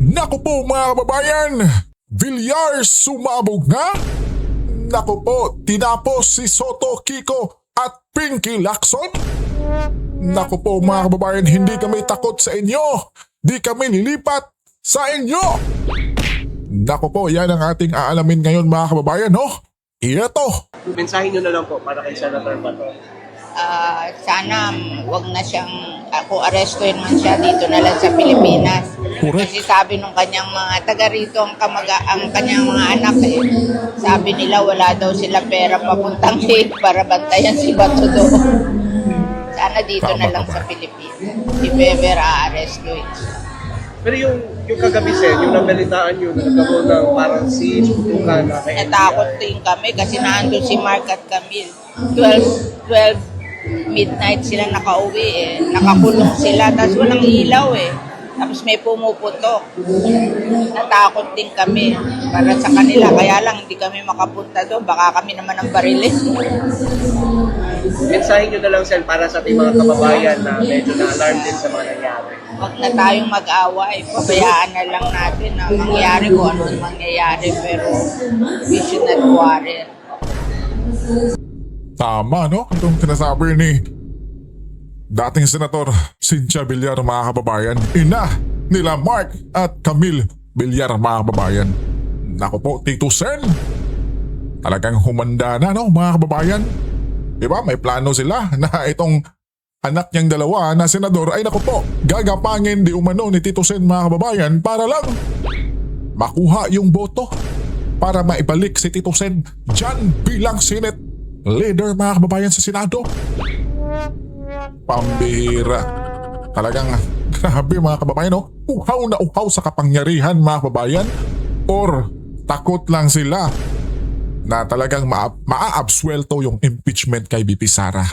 Naku po mga kababayan, Villar sumabog na? Naku po, tinapos si Soto Kiko at Pinky Lacson? Naku po mga kababayan, hindi kami takot sa inyo. Di kami lilipat sa inyo. Naku po, yan ang ating aalamin ngayon mga kababayan, no? Ito. Mensahe nyo na lang po para kay Senator Bato. Sana wag na siyang ako arestuhin man siya dito na lang sa Pilipinas. Correct. Kasi sabi nung kanyang mga taga rito ang kanyang mga anak sabi nila wala daw sila pera papuntang Hague para bantayan si Bato doon. Sana dito Tama na lang ka ba? sa Pilipinas. If ever aarestuhin. Pero yung kagabi yung nabalitaan nyo na nagkaroon ng parang siege, putukan na kay Natakot din kami kasi naandun si Mark at Camille. 12 midnight sila nakauwi nakakulong sila, tapos walang ilaw tapos may pumuputok. Natakot din kami para sa kanila, kaya lang hindi kami makapunta doon, baka kami naman ang barilin. Mensahe nyo na lang Sen para sa ating mga kababayan na medyo na-alarm din sa mga nangyari. Huwag na tayong mag-away, pabayaan na lang natin na mangyari kung ano ang mangyayari, pero we should not worry. Tama, no? Itong sinasabi ni dating Senator Cynthia Villar, mga kababayan. Ina nila Mark at Camille Villar, mga kababayan. Naku po, Tito Sen. Talagang humanda na, no, mga kababayan? Diba, may plano sila na itong anak niyang dalawa na senador ay naku po, gagapangin di umano ni Tito Sen, mga kababayan, para lang makuha yung boto para maibalik si Tito Sen dyan bilang Senate leader, mga kababayan, sa Senado. Pambihira. Talagang grabe, mga kababayan, no? Uhaw na uhaw sa kapangyarihan, mga kababayan. Or takot lang sila na talagang maa-absuelto yung impeachment kay BP Sara.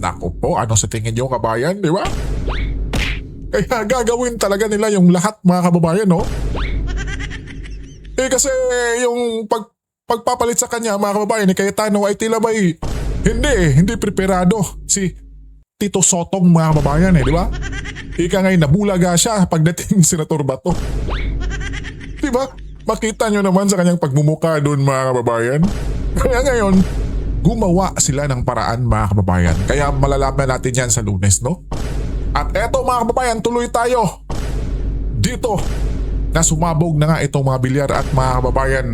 Naku po, ano sa tingin nyo, kabayan, di ba? Kaya gagawin talaga nila yung lahat, mga kababayan, no? Kasi yung pagpapalit sa kanya, mga kababayan, ni Cayetano ay tila ba'y hindi preparado si Tito Sotong, mga kababayan, di ba? Ika ngayon nabulaga siya pagdating Senator Bato. Di ba? Makita nyo naman sa kanyang pagmumuka doon, mga kababayan. Kaya ngayon, gumawa sila ng paraan, mga kababayan. Kaya malalaman natin yan sa Lunes, no? At eto, mga kababayan, tuloy tayo dito na sumabog na nga itong mga Villar at mga kababayan.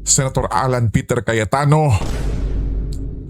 Senator Alan Peter Cayetano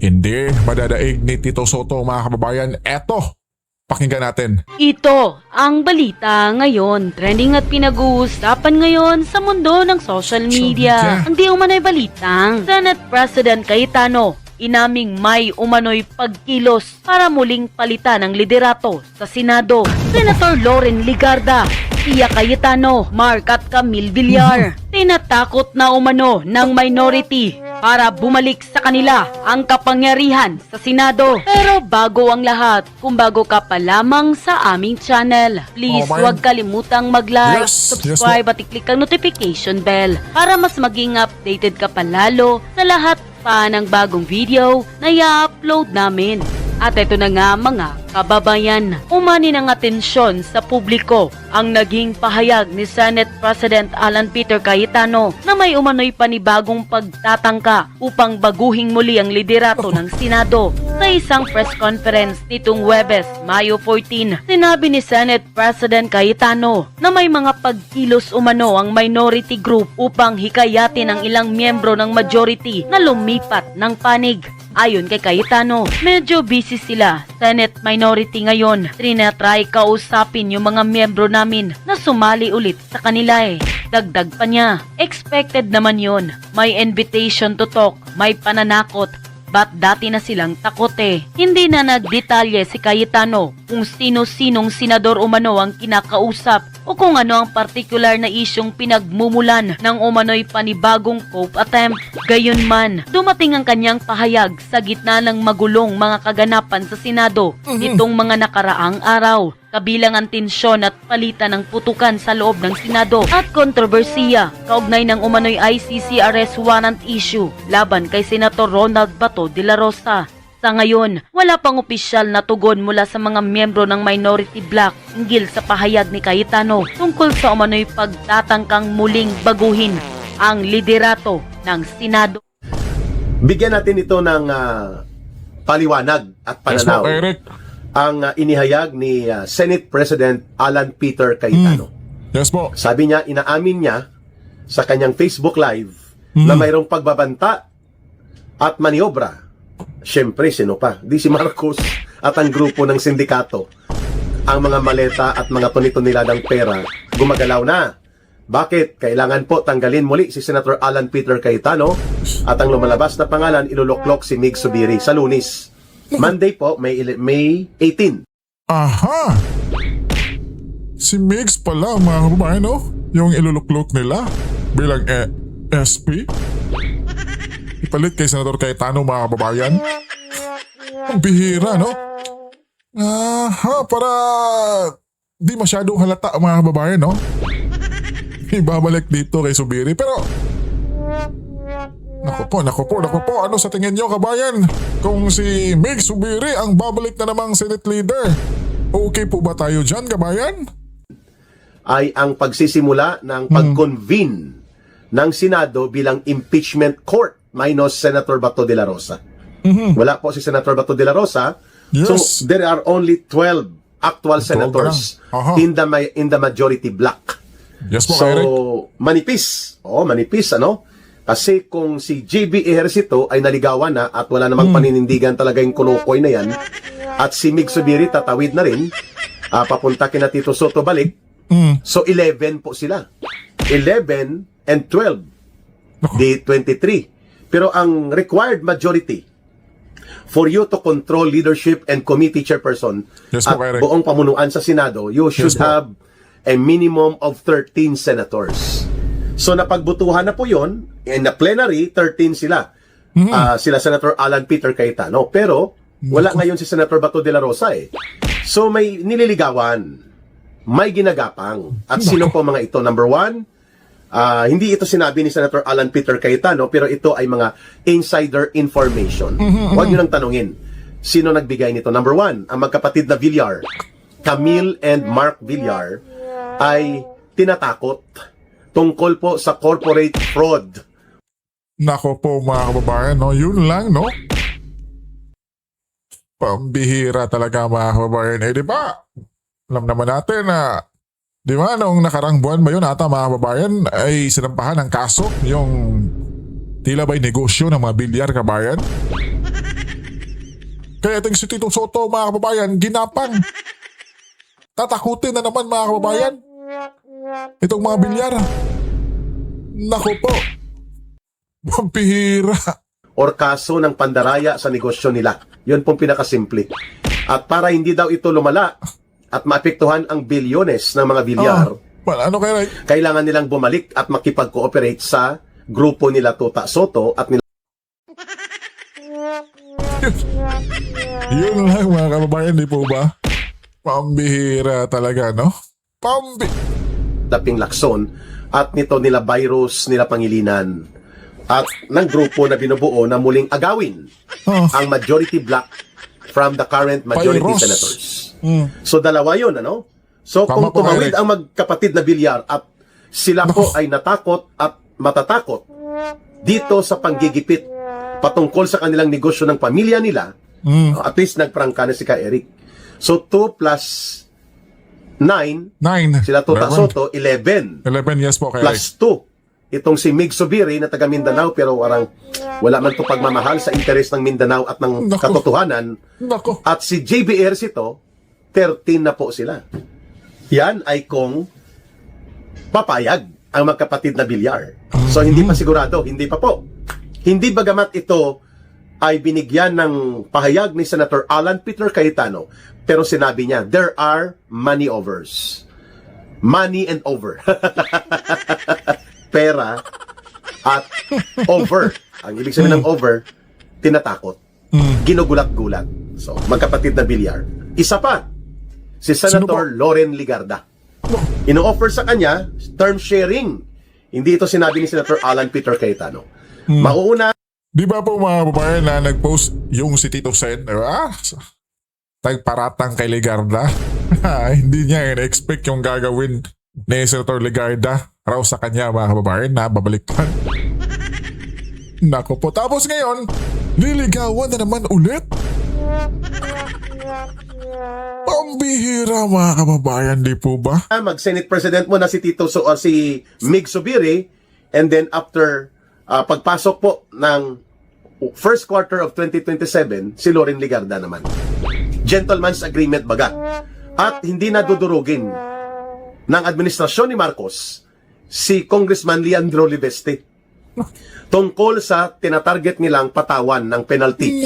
hindi madadaig ni Tito Soto, mga kababayan. Eto, pakinggan natin. Ito ang balita ngayon. Trending at pinag-uusapan ngayon sa mundo ng social media. Ang di umano'y balitang Senate President Cayetano inaming may umano'y pagkilos para muling palitan ang liderato sa Senado. Senator Loren Legarda, Pia Cayetano, Mark at Camille Villar, tinatakot na umano ng minority para bumalik sa kanila ang kapangyarihan sa Senado. Pero bago ang lahat, kung bago ka pa lamang sa aming channel, please huwag kalimutang mag-like, subscribe at i-click ang notification bell para mas maging updated ka palalo sa lahat pa ng bagong video na i-upload namin. At ito na nga, mga kababayan, umani ng atensyon sa publiko ang naging pahayag ni Senate President Alan Peter Cayetano na may umano'y panibagong pagtatangka upang baguhin muli ang liderato ng Senado. Sa isang press conference nitong Huwebes, Mayo 14, sinabi ni Senate President Cayetano na may mga pagkilos umano ang minority group upang hikayatin ang ilang miyembro ng majority na lumipat ng panig. Ayon kay Cayetano, medyo busy sila, Senate minority ngayon. Trinatry kausapin yung mga miyembro namin na sumali ulit sa kanila Dagdag pa niya, expected naman yon. May invitation to talk, may pananakot. Ba't dati na silang takot Hindi na nagdetalye si Cayetano kung sino-sinong senador umano ang kinakausap o kung ano ang partikular na isyong pinagmumulan ng umano'y panibagong coup attempt. Gayunman, dumating ang kanyang pahayag sa gitna ng magulong mga kaganapan sa Senado nitong mga nakaraang araw. Kabilang ang tensyon at palitan ng putukan sa loob ng Senado at kontrobersiya kaugnay ng umano'y ICC arrest warrant issue laban kay Senator Ronald Bato de la Rosa. Sa ngayon, wala pang opisyal na tugon mula sa mga miyembro ng minority bloc hinggil sa pahayag ni Cayetano tungkol sa umano'y pagtatangkang muling baguhin ang liderato ng Senado. Bigyan natin ito ng paliwanag at Yes po, pananaw. Eric. Ang inihayag ni Senate President Alan Peter Cayetano. Yes po. Sabi niya, inaamin niya sa kanyang Facebook Live na mayroong pagbabanta at maniobra. Siyempre, sino pa? Di si Marcos at ang grupo ng sindikato. Ang mga maleta at mga tuni-tuniladang pera gumagalaw na. Bakit? Kailangan po tanggalin muli si Senator Alan Peter Cayetano at ang lumalabas na pangalan iluluklok si Mig Zubiri sa Lunes. Monday po, May 18. Aha! Si Migs pala, mga kababayan, no? Yung iluluklok nila bilang SP. Ipalit kay Senator Cayetano, mga kababayan. Ang bihira, no? Aha, para di masyadong halata, mga kababayan, no? Ibabalik dito kay Zubiri. Pero, naku po, ano sa tingin nyo, kabayan? Kung si Mig Zubiri ang babalik na namang Senate Leader, okay po ba tayo dyan, kabayan? Ay ang pagsisimula ng pag-convene ng Senado bilang impeachment court minus Senator Bato de la Rosa. Wala po si Senator Bato de la Rosa. Yes. So there are only 12 actual senators Aha. in the majority block. Yes po, So Eric. manipis. Manipis ano? Kasi kung si JB Ejercito ay naligawan na at wala namang paninindigan talaga yung kulukoy na yan, at si Mig Zubiri tatawid na rin, papunta kina Tito Soto balik, so 11 po sila. 11 and 12. Di 23. Pero ang required majority for you to control leadership and committee chairperson Yes at po, Eric. buong pamunuan sa Senado, you should Yes po. have a minimum of 13 senators. So napagbutuhan na po yon, in the plenary, 13 sila. Sila Senator Alan Peter Cayetano. Pero wala ngayon si Senator Bato de la Rosa eh. So may nililigawan, may ginagapang. At sino po mga ito? Number one, hindi ito sinabi ni Senator Alan Peter Cayetano, pero ito ay mga insider information. Huwag nyo nang tanungin. Sino nagbigay nito? Number one, ang magkapatid na Villar, Camille and Mark Villar, ay tinatakot tungkol po sa corporate fraud. Nako po, mga kababayan, no? Yun lang, no? Pambihira talaga, mga kababayan. Di ba? Alam naman natin na, di ba, noong nakarang buwan ba yun ata, mga kababayan, ay sinampahan ng kaso yung tila ba'y negosyo ng mga bilyar, kabayan? Kaya itong si Tito Soto, mga kababayan, ginapang. Tatakutin na naman, mga kababayan. Itong mga bilyar. Nako po. Pambihira. Or kaso ng pandaraya sa negosyo nila. Yun pong pinakasimple. At para hindi daw ito lumala at maapektuhan ang bilyones ng mga bilyar, Ano kaya? kailangan nilang bumalik at makipag-cooperate sa grupo nila Tuta Soto at nila Yun lang, mga kababayan, di po ba? Pambihira talaga, no? Daping Lacson at nito nila Virus, nila Pangilinan at ng grupo na binubuo na muling agawin ang majority block from the current majority Virus. senators. So dalawa yun, ano? So Tama kung po, tumawid Eric. ang magkapatid na Villar at sila po ay natakot at matatakot dito sa panggigipit patungkol sa kanilang negosyo ng pamilya nila, at least nagprangka na si Ka Eric. So 2 plus 9, 9. sila Tuta Soto, 11. 11, yes po, kay Eric. Plus 2. Itong si Mig Zubiri na taga Mindanao pero wala man to pagmamahal sa interes ng Mindanao at ng Naku. katotohanan. Nako. At si JB Ejercito, 13 na po sila. Yan ay kung papayag ang magkapatid na Villar. So hindi pa sigurado, hindi pa po. Hindi bagamat ito ay binigyan ng pahayag ni Senator Alan Peter Cayetano, pero sinabi niya, there are money overs. Money and over. Pera at over. Ang ibig sabihin ng over, tinatakot. Ginugulat-gulat. So, magkapatid na Villar. Isa pa, si Senator Loren Ligarda. Ino-offer sa kanya, term sharing. Hindi ito sinabi ni Senator Alan Peter Cayetano. Mauuna Di ba po mga kababayan na nag-post yung si Tito Sen, di ba? Tagparatang kay Legarda. Hindi niya in-expect yung gagawin ni Senator Legarda raw sa kanya mga kababayan na babaliktad. Nako po. Tapos ngayon, liligawan na naman ulit. Pambihira mga kababayan, di po ba? Mag-Senate President mo na si si Mig Zubiri, and then after pagpasok po ng first quarter of 2027, si Loren Legarda naman. Gentleman's agreement baga. At hindi nadudurugin ng administrasyon ni Marcos si Congressman Leandro Libeste tungkol sa tinatarget nilang patawan ng penalty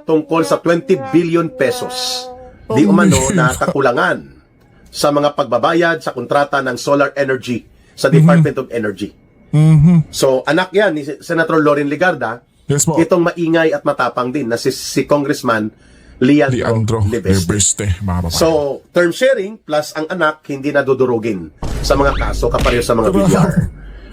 tungkol sa 20 billion pesos di umano na kakulangan sa mga pagbabayad sa kontrata ng solar energy sa Department of Energy. So, anak yan ni Senator Loren Legarda, Yes po. itong maingay at matapang din na si Congressman Leandro Libeste. mga kababayan. So, term sharing plus ang anak hindi nadudurugin sa mga kaso kapareho sa mga Villar.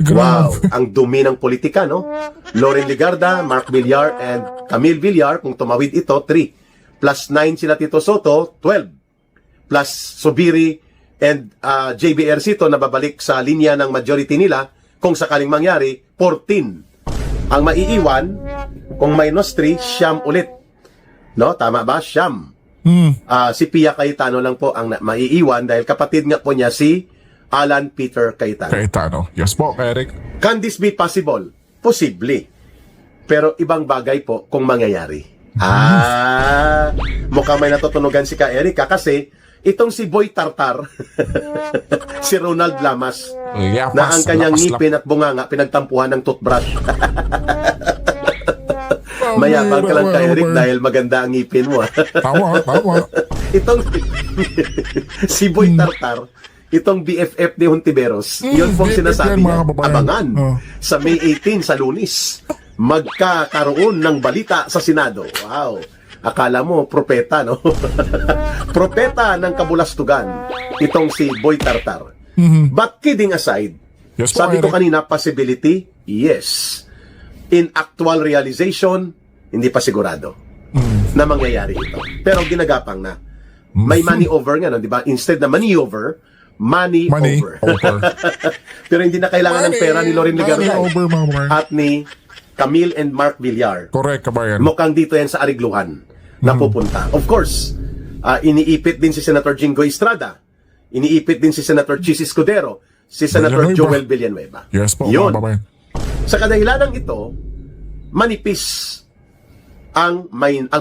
Wow, ang dumi ng politika, no? Loren Legarda, Mark Villar, and Camille Villar, kung tumawid ito, 3. Plus 9 sila Tito Soto, 12. Plus Zubiri and JBR Cito na babalik sa linya ng majority nila, kung sakaling mangyari, 14. Ang maiiwan, kung minus 3, siyam ulit. No? Tama ba? Siyam. Si Pia Cayetano lang po ang maiiwan dahil kapatid nga po niya si Alan Peter Cayetano. Cayetano. Yes po, Eric. Can this be possible? Posible. Pero ibang bagay po kung mangyayari. Mukhang may natutunugan si Ka Eric kasi itong si Boy Tartar, si Ronald Lamas, na ang kanyang ngipin at bunganga pinagtampuhan ng toothbrush. Mayabang ka lang Ka Eric dahil maganda ang ngipin mo. Tama. Itong si Boy Tartar, itong BFF ni Hontiveros, yun pong sinasabi niya, abangan sa May 18 sa Lunes, magkakaroon ng balita sa Senado. Wow! Akala mo, propeta, no? Propeta ng kabulastugan, itong si Boy Tartar. But kidding aside, Yes po, sabi ko Eric. kanina, possibility, yes. In actual realization, hindi pa sigurado na mangyayari ito. Pero ginagapang na. May money over nga, no? Di ba? Instead na money over, money over. Pero hindi na kailangan ng pera ni Loren Legarda Money over, mga kababayan. at ni Camille and Mark Villar. Correct, kabayan. Mukhang dito yan sa Arigluhan na pupunta. Of course, iniipit din si Senator Jingo Estrada. Iniipit din si Senator Chis Escudero. Si Senator Villanueva. Joel Villanueva. Yes po, Yun. mga kababayan. Sa kadahilanang ito, manipis ang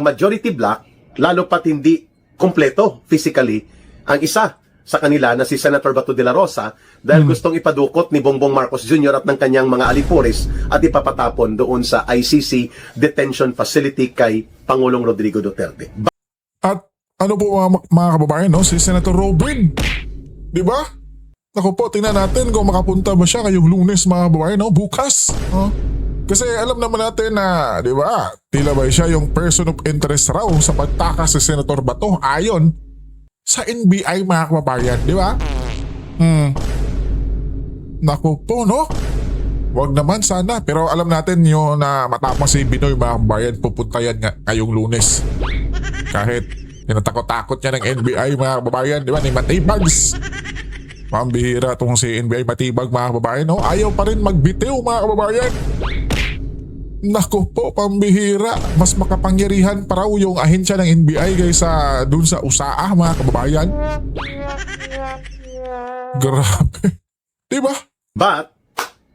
majority bloc, lalo pat hindi kompleto physically ang isa sa kanila na si Senator Bato de la Rosa dahil gustong ipadukot ni Bongbong Marcos Jr. at ng kanyang mga alipores at ipapatapon doon sa ICC detention facility kay Pangulong Rodrigo Duterte. At ano po mga kababayan, no? Si Senator Robin. Di ba? Naku po, tingnan natin kung makapunta ba siya ngayong Lunes mga kababayan, no? Bukas. Kasi alam naman natin na, di ba, tila ba siya yung person of interest raw sa pagtakas si Senator Bato ayon sa NBI mga kababayan, di ba? Naku po, no? Wag naman sana. Pero alam natin yun na matapang si Binoy mga kababayan, pupunta yan ngayong Lunes. Kahit tinatakot-takot niya ng NBI mga kababayan, di ba? Ni Matibags. Pambihira itong si NBI Matibag mga kababayan, no? Ayaw pa rin magbitiw mga kababayan. Naku po, pambihira. Mas makapangyarihan pa raw yung ahensya ng NBI kaysa dun sa USAA mga kababayan. Grabe. Diba? But,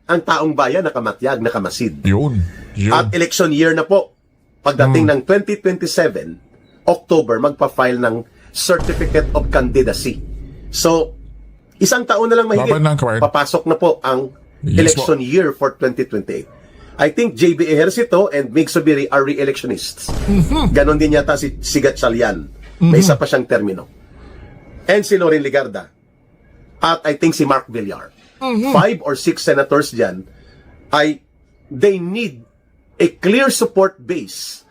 ang taong bayan nakamatyag, nakamasid. Yun. At election year na po. Pagdating ng 2027, October, magpa-file ng Certificate of Candidacy. So, isang taon na lang mahigit, Laban lang, kabayan. papasok na po ang Yes, election year for 2028. I think JB Ejercito and Mig Zubiri are re-electionists. Ganon din yata si Sigat Salian. May isa pa siyang termino. And si Loren Legarda. At I think si Mark Villar. 5 or 6 senators dyan they need a clear support base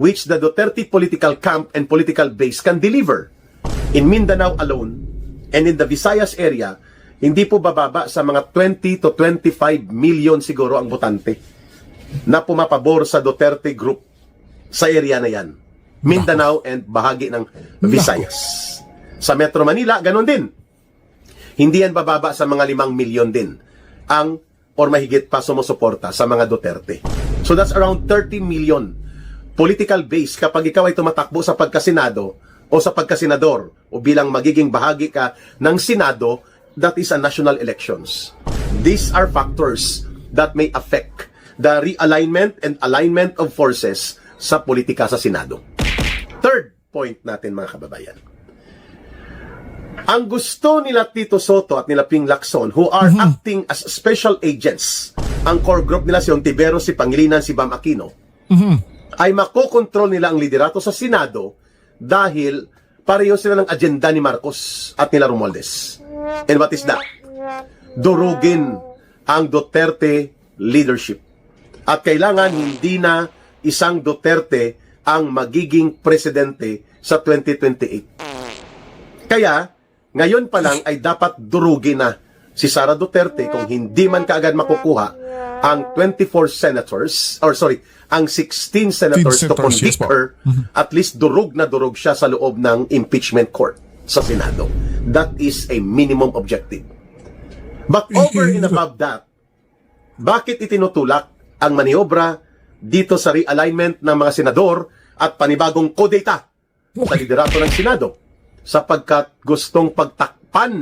which the Duterte political camp and political base can deliver. In Mindanao alone and in the Visayas area, hindi po bababa sa mga 20 to 25 million siguro ang botante. na pumapabor sa Duterte Group sa area na yan. Mindanao and bahagi ng Visayas. Sa Metro Manila, ganun din. Hindi yan bababa sa mga 5 milyon din ang or mahigit pa sumusuporta sa mga Duterte. So that's around 30 million political base kapag ikaw ay tumatakbo sa pagkasenado o sa pagkasenador o bilang magiging bahagi ka ng Senado, that is a national elections. These are factors that may affect the realignment and alignment of forces sa politika sa Senado. Third point natin mga kababayan. Ang gusto nila Tito Soto at nila Ping Lacson who are acting as special agents, ang core group nila si Ontiveros, si Pangilinan, si Bam Aquino, ay makokontrol nila ang liderato sa Senado dahil pareho sila ng agenda ni Marcos at nila Romualdez. And what is that? Durugin ang Duterte leadership. At kailangan hindi na isang Duterte ang magiging presidente sa 2028. Kaya, ngayon pa lang ay dapat durugin na si Sara Duterte kung hindi man kaagad makukuha ang 24 senators, ang 16 senators to convict her, at least durug na durug siya sa loob ng impeachment court sa Senado. That is a minimum objective. But over and above that, bakit itinutulak ang maniobra dito sa realignment ng mga senador at panibagong kodeta sa liderato ng Senado? Sapagkat gustong pagtakpan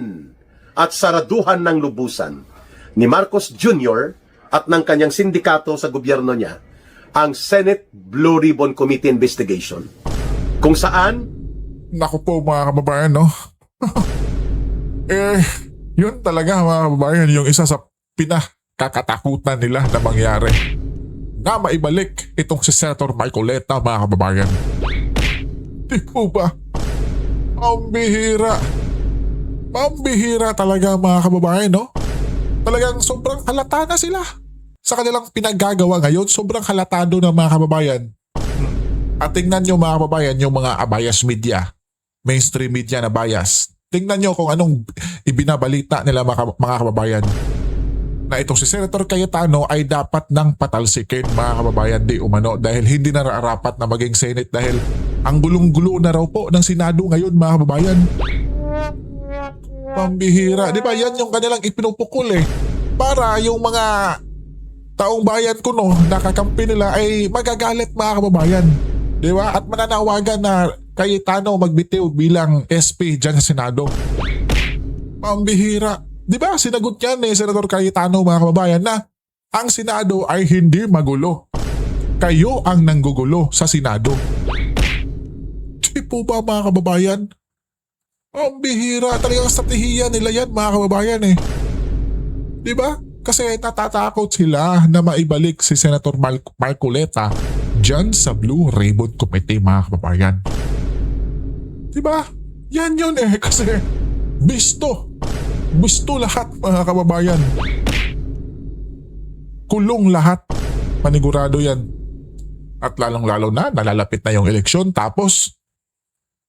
at saraduhan ng lubusan ni Marcos Jr. at ng kanyang sindikato sa gobyerno niya ang Senate Blue Ribbon Committee investigation. Kung saan, Naku po mga kababayan, no? Yun talaga mga kababayan, yung isa sa pinakakatakutan nila na mangyari. Na maibalik itong si Senator Marcoleta mga kababayan. Di po ba? Pambihira. Pambihira talaga mga kababayan, no? Talagang sobrang halata na sila. Sa kanilang pinaggagawa ngayon, sobrang halatado na mga kababayan. At tingnan nyo mga kababayan, yung mga bias media, mainstream media na bias. Tingnan nyo kung anong ibinabalita nila mga kababayan. Na itong si Senator Cayetano ay dapat nang patalsikin mga kababayan di umano dahil hindi na rapat na maging Senate dahil ang gulong-gulo na raw po ng Senado ngayon mga kababayan. Pambihira. Di ba yan yung kanilang ipinupukol para yung mga taong bayan ko nakakampi nila ay magagalit mga kababayan. Di ba? At mananawagan na Cayetano magbitiw bilang SP dyan sa Senado. Pambihira. Di ba? Sinagot yan Senator Cayetano mga kababayan na ang Senado ay hindi magulo. Kayo ang nanggugulo sa Senado. Di po ba mga kababayan? Ang bihira. Talagang strategiya nila yan mga kababayan Di ba? Kasi natatakot sila na maibalik si Senator Marcoleta dyan sa Blue Ribbon Committee mga kababayan. Di ba? Yan yun kasi bisto. Bisto lahat mga kababayan. Kulong lahat. Panigurado yan. At lalong-lalo na nalalapit na yung eleksyon tapos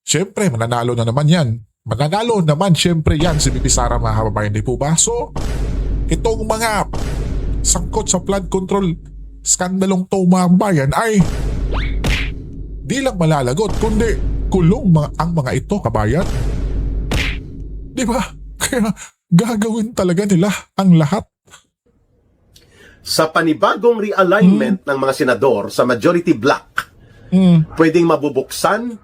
syempre mananalo na naman yan. Mananalo naman syempre yan si Bibi Sara mga kababayan. Di po ba? So itong mga sangkot sa flood control skandalong to mga kababayan ay di lang malalagot kundi kulong ang mga ito kabayan. Di ba? Kaya gagawin talaga nila ang lahat. sa panibagong realignment ng mga senador sa majority block, pwedeng mabubuksan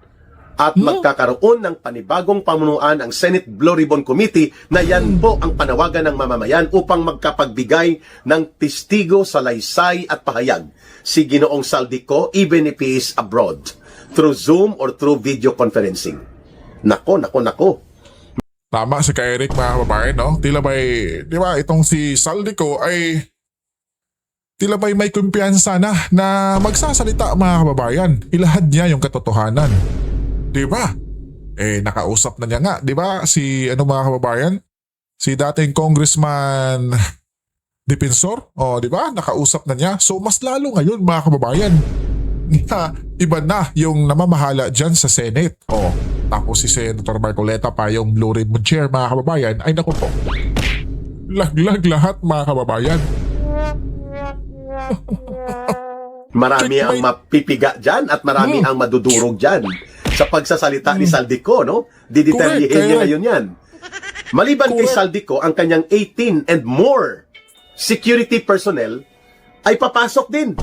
at magkakaroon ng panibagong pamunuan ang Senate Blue Ribbon Committee na yan po ang panawagan ng mamamayan upang magkapagbigay ng testigo sa laysay at pahayag si Ginoong Saldico even if he is abroad through Zoom or through video conferencing. Nako. Tama si Eric mga kababayan, no? Tila ba'y, di ba, itong si Saldico ay tila ba'y may kumpiyansa na magsasalita mga kababayan. Ilahad niya yung katotohanan. Di ba? Nakausap na niya nga, di ba? Si mga kababayan? Si dating Congressman Dipensor, di ba? Nakausap na niya. So mas lalo ngayon mga kababayan. Iba na yung namamahala dyan sa Senate. Tapos si Senator Marcoleta pa yung Blue Ribbon Chair mga kababayan. Ay naku po. Laglag lahat mga kababayan. Marami ang mapipiga dyan at marami ang madudurog dyan sa pagsasalita ni Saldico, no? Didetermihin Correct, niya kaya- ngayon yan. Maliban kay Correct. Saldico, ang kanyang 18 and more security personnel ay papasok din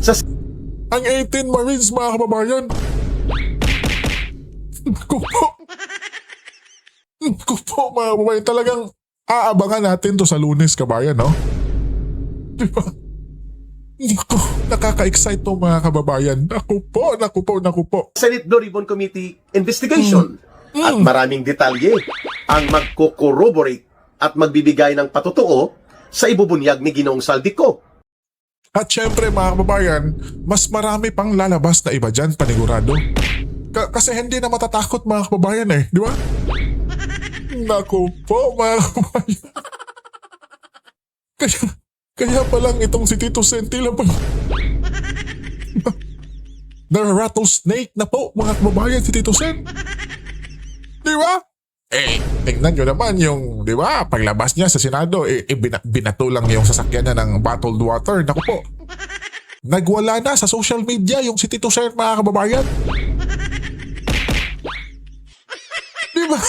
sa Ang 18 Marines, mga kababayan. Naku po. Naku po, mga kababayan. Talagang aabangan natin to sa Lunes, kabayan, no? Diba? Naku, nakaka-excite to, mga kababayan. Naku po, naku po, naku po. Senate Blue Ribbon Committee investigation. At maraming detalye ang magko-corroborate at magbibigay ng patutuo sa ibubunyag ni Ginoong Saldico. At syempre, mga kababayan, mas marami pang lalabas na iba dyan, panigurado. Kasi hindi na matatakot, mga kababayan, eh. Di ba? Naku po, mga kababayan. Kaya palang itong si Tito Sen, tila pa. The rattlesnake na po, mga kababayan, si Tito Sen. Di ba? Tingnan nyo naman yung, di ba, paglabas niya sa Senado, binato lang yung sasakyan niya ng bottled water. Naku po. Nagwala na sa social media yung si Tito Sen, mga kababayan. Di ba?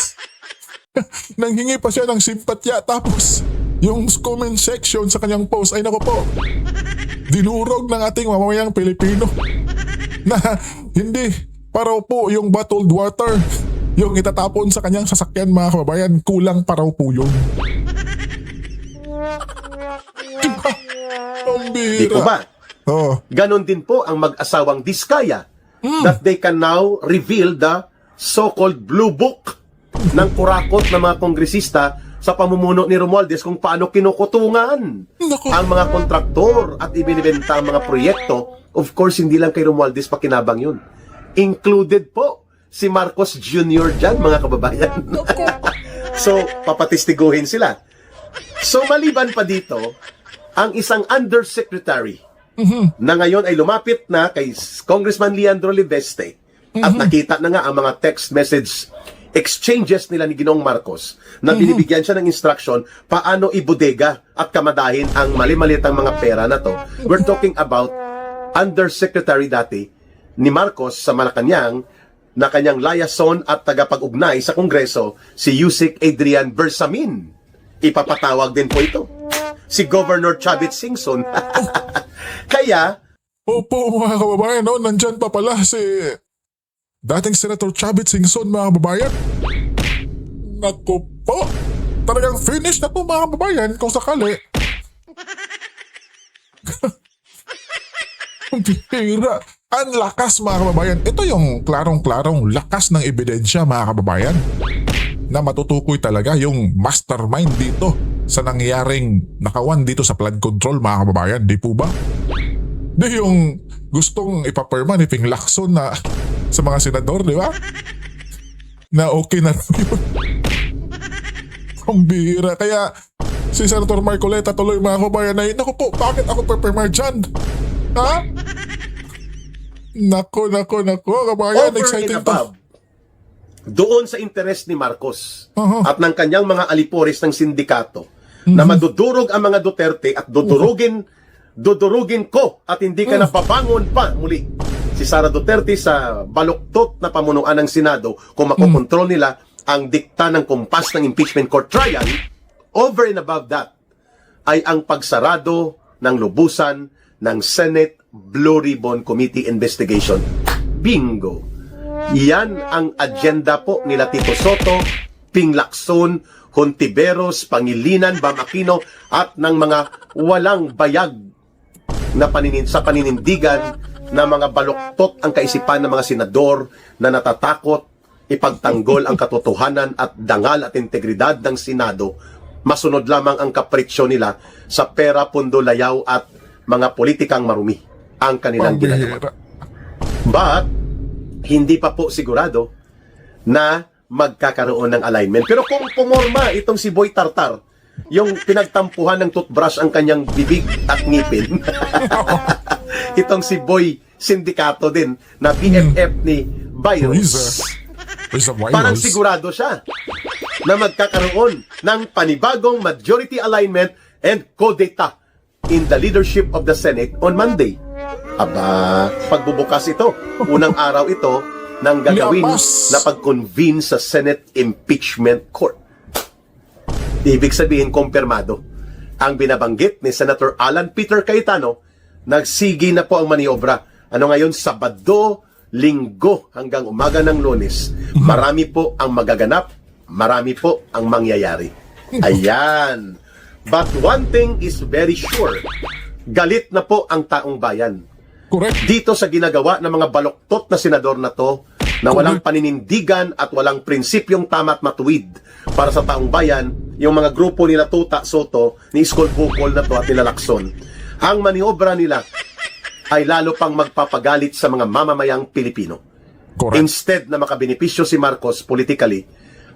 Nanghingi pa siya ng simpatya, tapos yung comment section sa kanyang post ay naku po, dinurog ng ating mamamayang Pilipino na hindi paraw po yung bottled water yung itatapon sa kanyang sasakyan, mga kababayan, kulang paraw po yun. Diba? Ang Di bira. po ba? Oh. Ganon din po ang mag-asawang Diskaya that they can now reveal the so-called blue book ng kurakot ng mga kongresista sa pamumuno ni Romualdez kung paano kinukutungan Naku. ang mga kontraktor at ibinibenta ang mga proyekto. Of course, hindi lang kay Romualdez pakinabang yun. Included po si Marcos Jr. dyan, mga kababayan. So, papatistiguhin sila. So, maliban pa dito, ang isang undersecretary na ngayon ay lumapit na kay Congressman Leandro Liveste at nakita na nga ang mga text message exchanges nila ni Ginoong Marcos na binibigyan siya ng instruction paano ibodega at kamadahin ang mali-malitang mga pera na to. We're talking about undersecretary dati ni Marcos sa Malacanang na kanyang liaison at tagapag-ugnay sa Kongreso, si Yusek Adrian Bersamin. Ipapatawag din po ito. Si Governor Chavit Singson. Kaya, Opo, mga kababayan, no? Nandyan pa pala si dating Senator Chavit Singson, mga kababayan. Naku po. Talagang finish na po, mga kababayan, kung sakali. Ang bihira. Ang lakas, mga kababayan. Ito yung klarong-klarong lakas ng ebidensya, mga kababayan, na matutukoy talaga yung mastermind dito sa nangyaring nakawan dito sa flood control, mga kababayan. Di po ba? Di yung gustong ipapirma ni Ping Lacson na sa mga senador, di ba? Na okay na rin yun. Ang bihira. Kaya si Senator Marcoleta tuloy, mga kababayan, ay naku po, bakit ako pipirma dyan? Ha? Nako, kabayan, over and exciting above, doon sa interes ni Marcos Aha. at ng kanyang mga alipores ng sindikato na madudurog ang mga Duterte at dudurugin ko at hindi ka napabangon pa muli si Sara Duterte sa baluktot na pamunuan ng Senado kung makokontrol nila ang dikta ng kumpas ng impeachment court trial. Over and above that ay ang pagsarado ng lubusan ng Senate Blue Ribbon Committee investigation. Bingo! Yan ang agenda po nila Tito Soto, Ping Lacson, Hontiveros, Pangilinan, Bam Aquino at ng mga walang bayag na sa paninindigan na mga baluktot ang kaisipan ng mga senador na natatakot ipagtanggol ang katotohanan at dangal at integridad ng Senado. Masunod lamang ang kapritsyo nila sa pera, pundo, layaw at mga politikang marumi ang kanilang ginagawa. Pambihira. But, hindi pa po sigurado na magkakaroon ng alignment. Pero kung pumorma itong si Boy Tartar, yung pinagtampuhan ng toothbrush ang kanyang bibig at ngipin, itong si Boy Sindikato din, na BFF ni Virus, parang sigurado siya na magkakaroon ng panibagong majority alignment and kudeta in the leadership of the Senate on Monday. Aba, pagbubukas ito, unang araw ito ng gagawin Liapas. na pag-convene sa Senate Impeachment Court. Ibig sabihin, kumpirmado. Ang binabanggit ni Senator Alan Peter Cayetano, nagsigi na po ang maniobra. Ano ngayon, Sabado, Linggo hanggang umaga ng Lunes. Marami po ang magaganap, marami po ang mangyayari. Ayan. But one thing is very sure, galit na po ang taong bayan. Correct. Dito sa ginagawa ng mga baloktot na senador na to, na walang paninindigan at walang prinsipyong tama at matuwid para sa taong bayan, yung mga grupo nila Tuta Soto, ni Iskol Bukol na to at nila Lacson. Ang maniobra nila ay lalo pang magpapagalit sa mga mamamayang Pilipino. Correct. Instead na makabenepisyo si Marcos politically,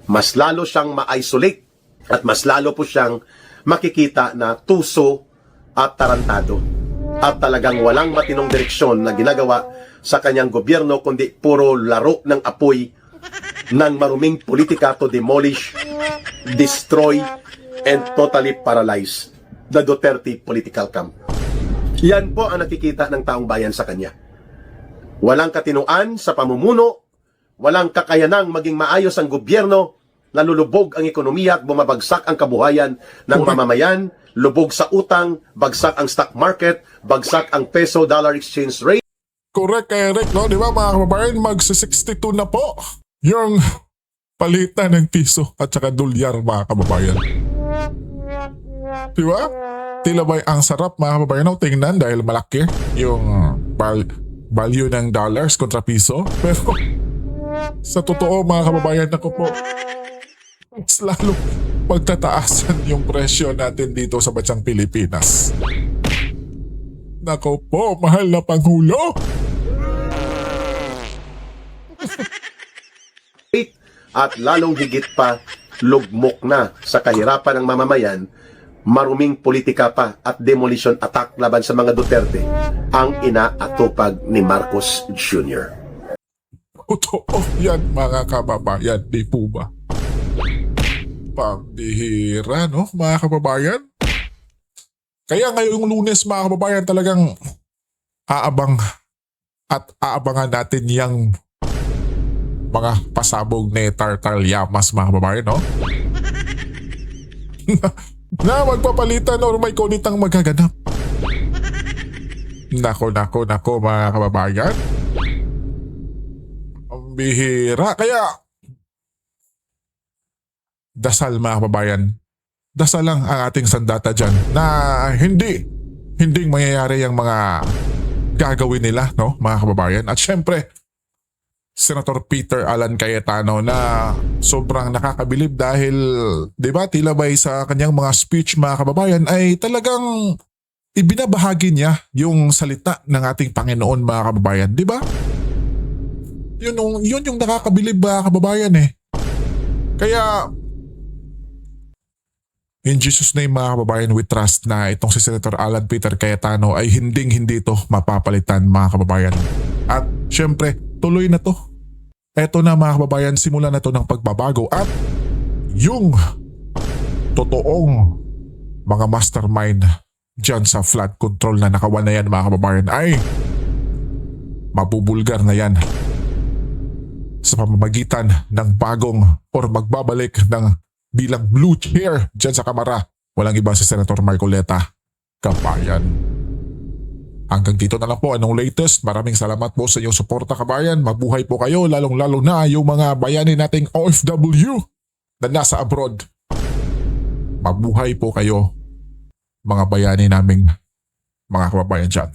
mas lalo siyang ma-isolate at mas lalo po siyang makikita na tuso at tarantado. At talagang walang matinong direksyon na ginagawa sa kanyang gobyerno, kundi puro laro ng apoy ng maruming politika to demolish, destroy, and totally paralyze the Duterte political camp. Yan po ang nakikita ng taong bayan sa kanya. Walang katinuan sa pamumuno, walang kakayanang maging maayos ang gobyerno, nalulubog ang ekonomiya at bumabagsak ang kabuhayan ng mamamayan, lubog sa utang, bagsak ang stock market, bagsak ang peso-dollar exchange rate. Correct, Eric, no? Di ba mga kababayan, magsi-62 na po yung palitan ng piso at saka dolyar, mga kababayan. Di ba? Tila ba'y ang sarap, mga kababayan, no? Tingnan dahil malaki yung value ng dollars kontra piso. Pero sa totoo, mga kababayan, ako po, mas lalo pagtataasan yung presyo natin dito sa bansang Pilipinas. Nako po, mahal na Pangulo! At lalong higit pa, lugmok na sa kahirapan ng mamamayan, maruming politika pa at demolition attack laban sa mga Duterte ang inaatupag ni Marcos Jr. Totoo yan, mga kababayan, di po ba? Pambihira, no, mga kababayan? Kaya ngayong Lunes, mga kababayan, talagang aabangan natin yung mga pasabog ni Tartar Llamas, mga kababayan, no? na magpapalitan or may kunitang magaganap. Nako, mga kababayan. Ang bihira. Kaya, dasal, mga kababayan. Dasal lang ang ating sandata dyan na hindi mangyayari yung mga gagawin nila, no, mga kababayan. At syempre, Senator Peter Alan Cayetano na sobrang nakakabilib dahil, di ba, tila ba'y sa kanyang mga speech, mga kababayan, ay talagang ibinabahagi niya yung salita ng ating Panginoon, mga kababayan, di ba? Yun yung nakakabilib, mga kababayan, eh. Kaya, in Jesus' name, mga kababayan, we trust na itong si Senator Alan Peter Cayetano ay hindi ito mapapalitan, mga kababayan. At syempre, tuloy na to. Eto na, mga kababayan, simula na to ng pagbabago at yung totoong mga mastermind dyan sa flood control na nakawan na yan, mga kababayan, ay mabubulgar na yan sa pamamagitan ng bagong or magbabalik ng bilang blue chair dyan sa Kamara. Walang iba si Senator Marcoleta Capayan. Hanggang dito na lang po anong latest. Maraming salamat po sa inyong suporta, kabayan. Mabuhay po kayo, lalong-lalo na yung mga bayani nating OFW na nasa abroad. Mabuhay po kayo, mga bayani naming mga kababayan dyan.